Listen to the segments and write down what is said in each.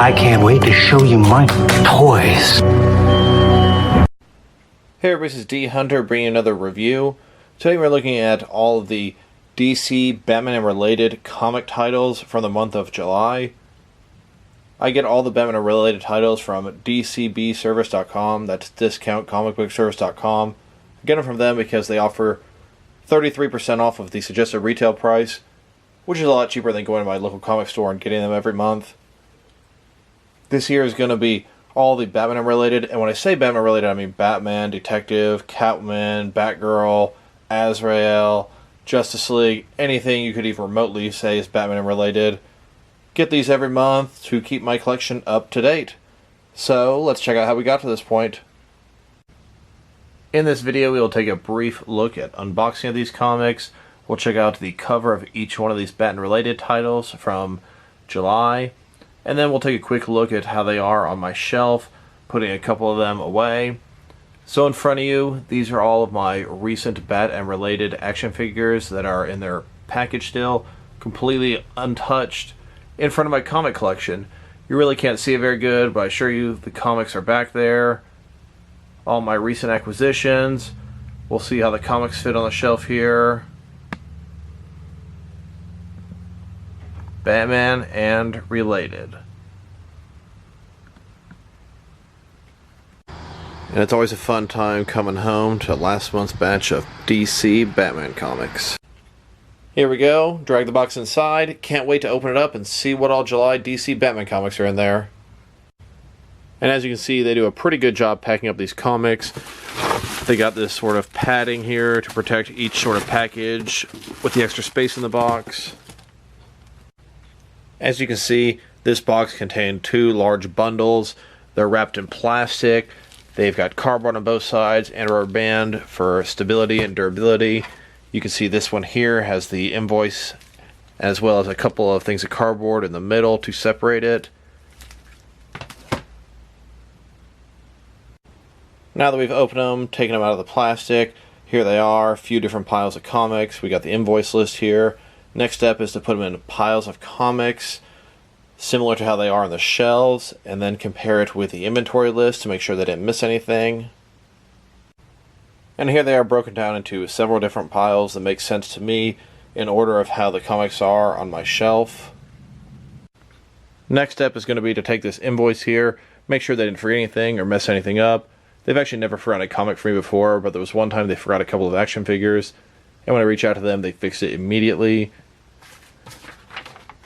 I can't wait to show you my toys. Hey everybody, this is D Hunter bringing another review. Today we're looking at all of the DC, Batman and related comic titles from the month of July. I get all the Batman and related titles from DCBService.com, that's discountcomicbookservice.com. I get them from them because they offer 33% off of the suggested retail price, which is a lot cheaper than going to my local comic store and getting them every month. This year is going to be all the Batman related, and when I say Batman related, I mean Batman, Detective, Catwoman, Batgirl, Azrael, Justice League, anything you could even remotely say is Batman related. Get these every month to keep my collection up to date. So let's check out how we got to this point. In this video, we will take a brief look at unboxing of these comics. We'll check out the cover of each one of these Batman related titles from July. And then we'll take a quick look at how they are on my shelf, putting a couple of them away. So in front of you, these are all of my recent Bat and related action figures that are in their package still, completely untouched, in front of my comic collection. You really can't see it very good, but I assure you the comics are back there. All my recent acquisitions. We'll see how the comics fit on the shelf here. Batman and related. And it's always a fun time coming home to last month's batch of DC Batman comics. Here we go, drag the box inside. Can't wait to open it up and see what all July DC Batman comics are in there. And as you can see, they do a pretty good job packing up these comics. They got this sort of padding here to protect each sort of package with the extra space in the box. As you can see, this box contained two large bundles. They're wrapped in plastic. They've got cardboard on both sides and a rubber band for stability and durability. You can see this one here has the invoice as well as a couple of things of cardboard in the middle to separate it. Now that we've opened them, taken them out of the plastic, here they are, a few different piles of comics. We got the invoice list here. Next step is to put them in piles of comics, similar to how they are on the shelves, and then compare it with the inventory list to make sure they didn't miss anything. And here they are broken down into several different piles that make sense to me in order of how the comics are on my shelf. Next step is going to be to take this invoice here, make sure they didn't forget anything or mess anything up. They've actually never forgotten a comic for me before, but there was one time they forgot a couple of action figures, and when I reach out to them, they fixed it immediately.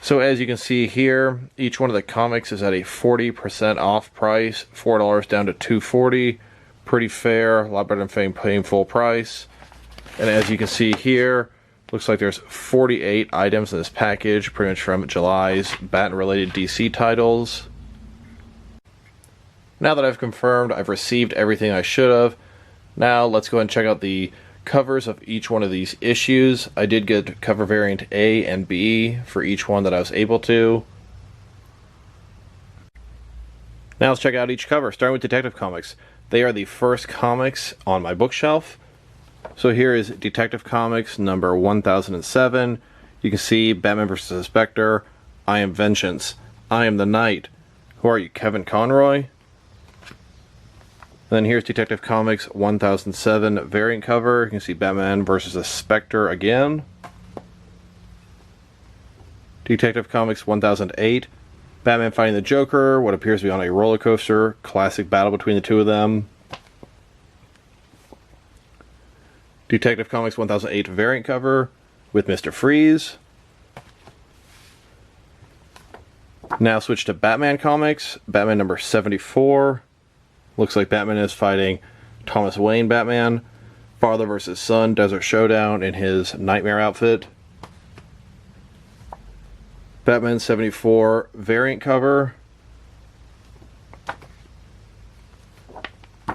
So as you can see here, each one of the comics is at a 40% off price, $4 down to $2.40. Pretty fair, a lot better than paying full price. And as you can see here, looks like there's 48 items in this package, pretty much from July's Batman-related DC titles. Now that I've confirmed I've received everything I should have, now let's go ahead and check out the covers of each one of these issues. I did get cover variant A and B for each one that I was able to. Now let's check out each cover, starting with Detective Comics. They are the first comics on my bookshelf. So here is Detective Comics number 1007. You can see Batman vs. the Spectre, I Am Vengeance, I Am the Knight. Who are you, Kevin Conroy? And then here's Detective Comics 1007 variant cover. You can see Batman versus the Spectre again. Detective Comics 1008. Batman fighting the Joker, what appears to be on a roller coaster. Classic battle between the two of them. Detective Comics 1008 variant cover with Mr. Freeze. Now switch to Batman Comics. Batman number 74. Looks like Batman is fighting Thomas Wayne Batman. Father versus Son Desert Showdown in his Nightmare outfit. Batman 74 variant cover.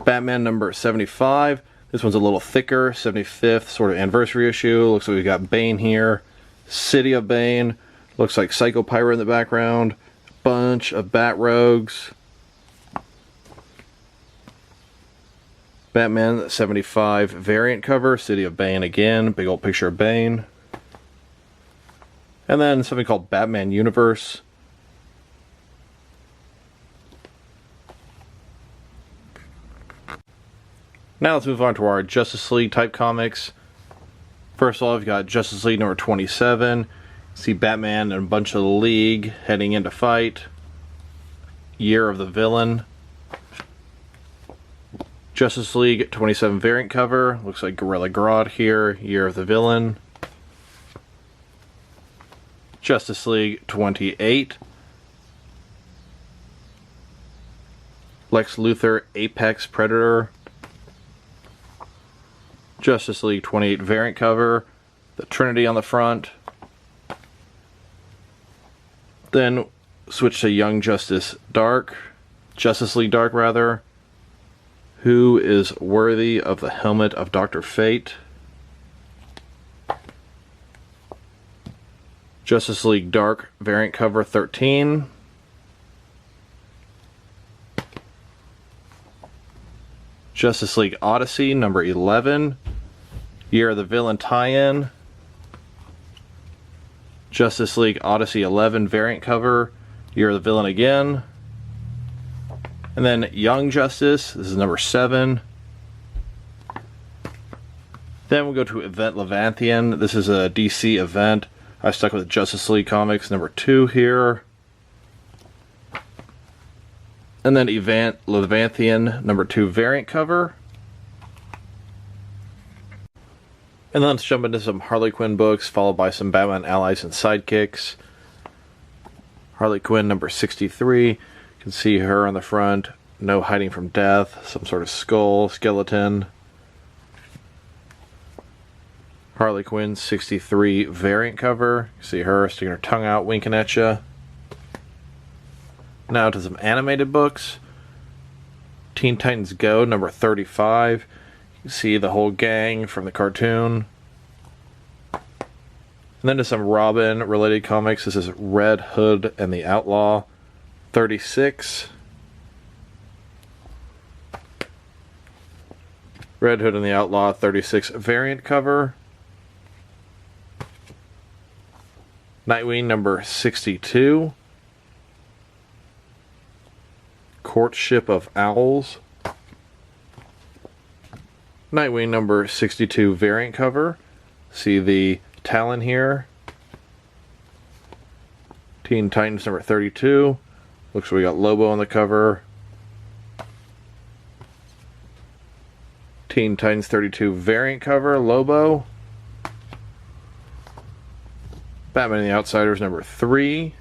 Batman number 75. This one's a little thicker, 75th sort of anniversary issue. Looks like we've got Bane here. City of Bane. Looks like Psycho Pirate in the background. Bunch of Bat Rogues. Batman 75 variant cover, City of Bane again, big old picture of Bane. And then something called Batman Universe. Now let's move on to our Justice League type comics. First of all, we've got Justice League number 27. See Batman and a bunch of the League heading into fight. Year of the Villain. Justice League 27 variant cover. Looks like Gorilla Grodd here. Year of the Villain. Justice League 28. Lex Luthor Apex Predator. Justice League 28 variant cover. The Trinity on the front. Then switch to Young Justice Dark. Justice League Dark, rather. Who is worthy of the helmet of Dr. Fate? Justice League Dark variant cover 13. Justice League Odyssey number 11. Year of the Villain tie-in. Justice League Odyssey 11 variant cover. Year of the Villain again. And then Young Justice. This is number 7. Then we'll go to Event Levanthian. This is a DC event. I stuck with Justice League Comics number 2 here. And then Event Levanthian number 2 variant cover. And then let's jump into some Harley Quinn books, followed by some Batman allies and sidekicks. Harley Quinn number 63. You can see her on the front. No hiding from death. Some sort of skull, skeleton. Harley Quinn 63 variant cover. You see her sticking her tongue out, winking at you. Now to some animated books. Teen Titans Go number 35. You can see the whole gang from the cartoon. And then to some Robin related comics. This is Red Hood and the Outlaw 36. Red Hood and the Outlaw 36 variant cover. Nightwing number 62. Courtship of Owls. Nightwing number 62 variant cover. See the Talon here. Teen Titans number 32. Looks like we got Lobo on the cover. Teen Titans 32 variant cover, Lobo. Batman and the Outsiders number 3.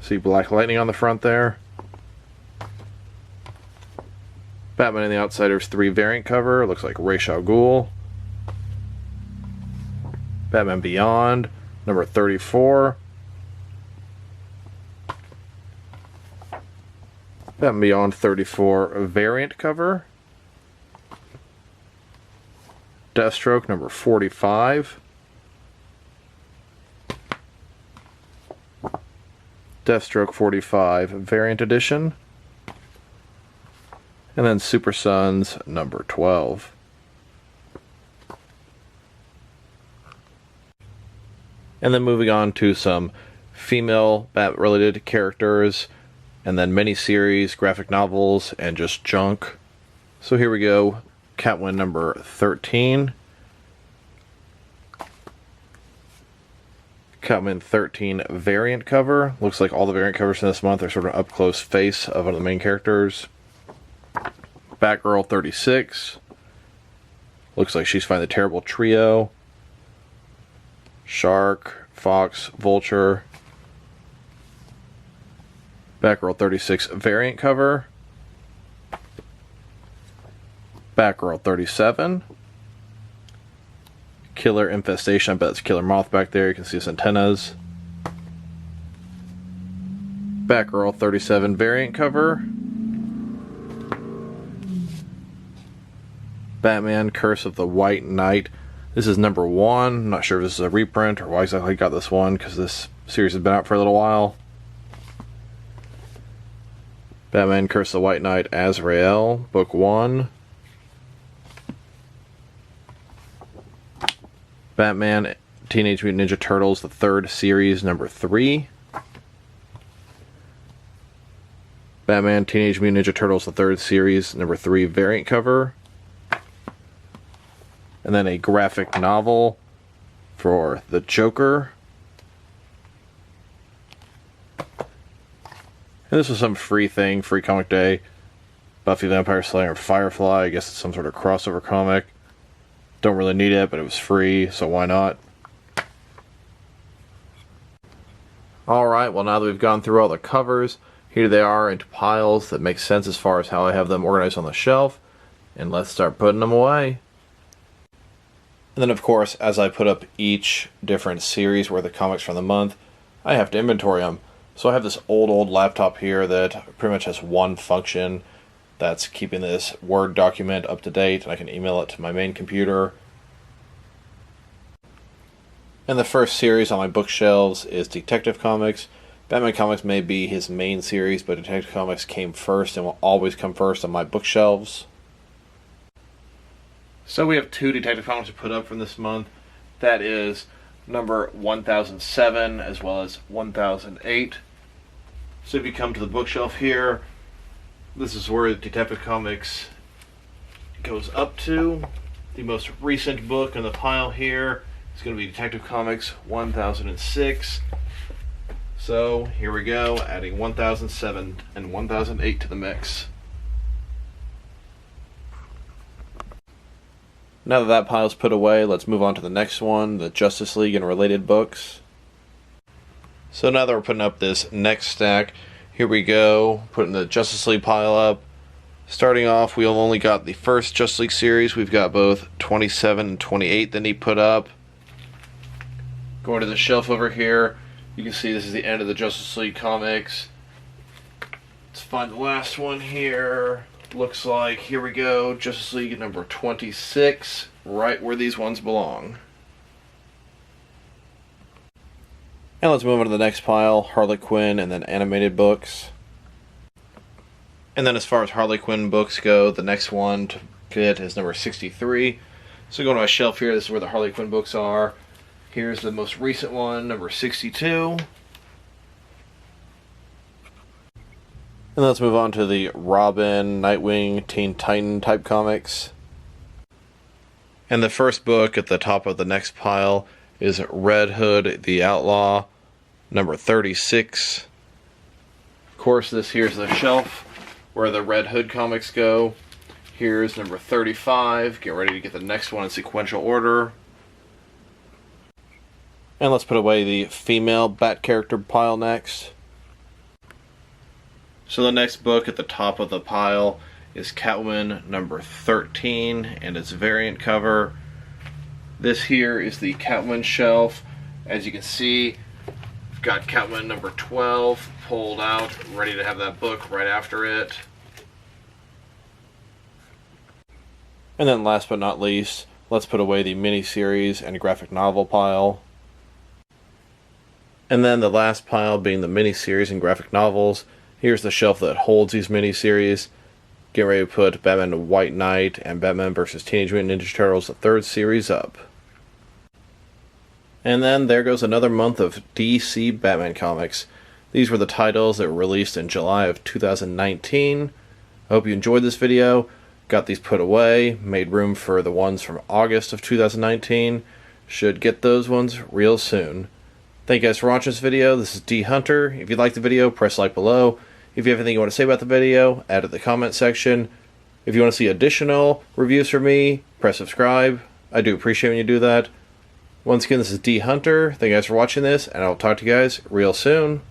See Black Lightning on the front there. Batman and the Outsiders 3 variant cover. Looks like Ra's al Ghul. Batman Beyond number 34. Batman Beyond 34 variant cover. Deathstroke number 45. Deathstroke 45 variant edition. And then Super Sons number 12. And then moving on to some female Bat-related characters, and then miniseries, graphic novels, and just junk. So here we go. Catwoman number 13. Catwoman 13 variant cover. Looks like all the variant covers from this month are sort of up close face of one of the main characters. Batgirl 36. Looks like she's fighting the terrible trio. Shark, Fox, Vulture. Batgirl 36 variant cover. Batgirl 37. Killer Infestation. I bet it's Killer Moth back there. You can see his antennas. Batgirl 37 variant cover. Batman Curse of the White Knight. This is number 1. I'm not sure if this is a reprint or why exactly I got this one, because this series has been out for a little while. Batman Curse of the White Knight Azrael, book 1. Batman Teenage Mutant Ninja Turtles, the 3rd series, number 3. Batman Teenage Mutant Ninja Turtles, the 3rd series, number 3 variant cover. and then a graphic novel for the Joker. And this was some free thing, free comic day. Buffy the Vampire Slayer and Firefly. I guess it's some sort of crossover comic. Don't really need it, but it was free, so why not? Alright, well now that we've gone through all the covers, here they are into piles that make sense as far as how I have them organized on the shelf. And let's start putting them away. And then of course, as I put up each different series worth of comics from the month, I have to inventory them. So I have this old laptop here that pretty much has one function. That's keeping this Word document up to date, and I can email it to my main computer. And the first series on my bookshelves is Detective Comics. Batman Comics may be his main series, but Detective Comics came first and will always come first on my bookshelves. So we have 2 Detective Comics to put up from this month. That is number 1007 as well as 1008. So if you come to the bookshelf here, this is where Detective Comics goes up to. The most recent book in the pile here is going to be Detective Comics 1006. So here we go, adding 1007 and 1008 to the mix. Now that that pile's put away, let's move on to the next one, the Justice League and related books. So now that we're putting up this next stack, here we go, putting the Justice League pile up. Starting off, we've only got the first Justice League series. We've got both 27 and 28 that need put up. Going to the shelf over here, you can see this is the end of the Justice League comics. Let's find the last one here. Looks like, here we go, Justice League number 26, right where these ones belong. And let's move on to the next pile, Harley Quinn and then animated books. And then as far as Harley Quinn books go, the next one to get is number 63. So going to my shelf here, this is where the Harley Quinn books are. Here's the most recent one, number 62. And let's move on to the Robin, Nightwing, Teen Titan type comics. And the first book at the top of the next pile is Red Hood the Outlaw, number 36. Of course, this here's the shelf where the Red Hood comics go. Here's number 35. Get ready to get the next one in sequential order. And let's put away the female Bat character pile next. So the next book at the top of the pile is Catwoman number 13 and its variant cover. This here is the Catwoman shelf. As you can see, we've got Catwoman number 12 pulled out, ready to have that book right after it. And then last but not least, let's put away the miniseries and graphic novel pile. And then the last pile being the miniseries and graphic novels. Here's the shelf that holds these miniseries. Get ready to put Batman White Knight and Batman vs. Teenage Mutant Ninja Turtles, the third series, up. And then there goes another month of DC Batman comics. These were the titles that were released in July of 2019. I hope you enjoyed this video. Got these put away, made room for the ones from August of 2019. Should get those ones real soon. Thank you guys for watching this video. This is D Hunter. If you liked the video, press like below. If you have anything you want to say about the video, add it in the comment section. If you want to see additional reviews from me, press subscribe. I do appreciate when you do that. Once again, this is D Hunter. Thank you guys for watching this, and I'll talk to you guys real soon.